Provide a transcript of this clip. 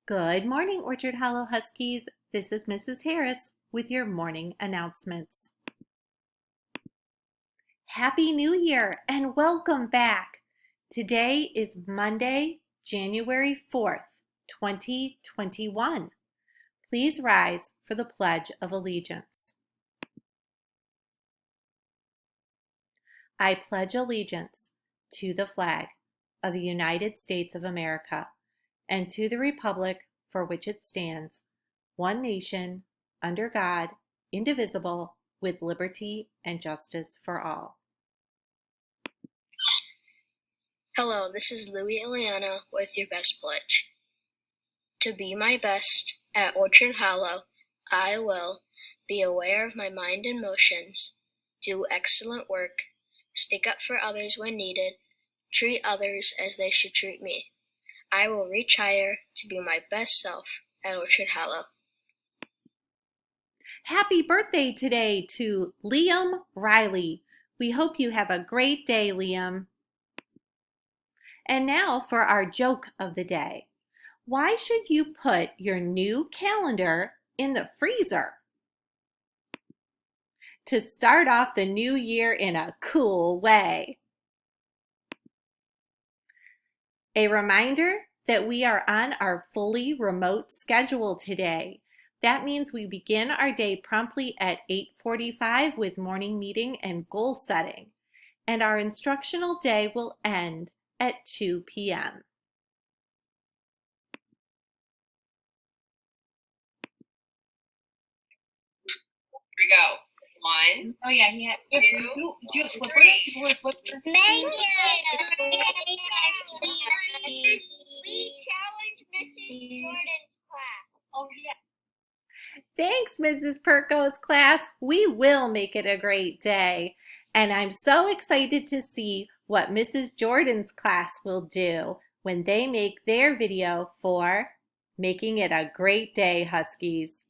Good morning, Orchard Hollow Huskies. This is Mrs. Harris with your morning announcements. Happy New Year and welcome back. Today is Monday, January 4th, 2021. Please rise for the Pledge of Allegiance. I pledge allegiance to the flag of the United States of America and to the republic for which it stands, one nation, under God, indivisible, with liberty and justice for all. Hello, this is Louie Ileana with your best pledge. To be my best at Orchard Hollow, I will be aware of my mind and motions, do excellent work, stick up for others when needed, treat others as they should treat me. I will reach higher to be my best self at Orchard Hollow. Happy birthday today to Liam Riley. We hope you have a great day, Liam. And now for our joke of the day. Why should you put your new calendar in the freezer? To start off the new year in a cool way. A reminder that we are on our fully remote schedule today. That means we begin our day promptly at 8:45 with morning meeting and goal setting, and our instructional day will end at 2 p.m. Here we go. One. Oh yeah, he had. Do you have flippers? People wear flippers. Thank you. We challenge Mrs. Jordan's class. Oh yeah. Thanks, Mrs. Perko's class. We will make it a great day. And I'm so excited to see what Mrs. Jordan's class will do when they make their video for Making It a Great Day, Huskies.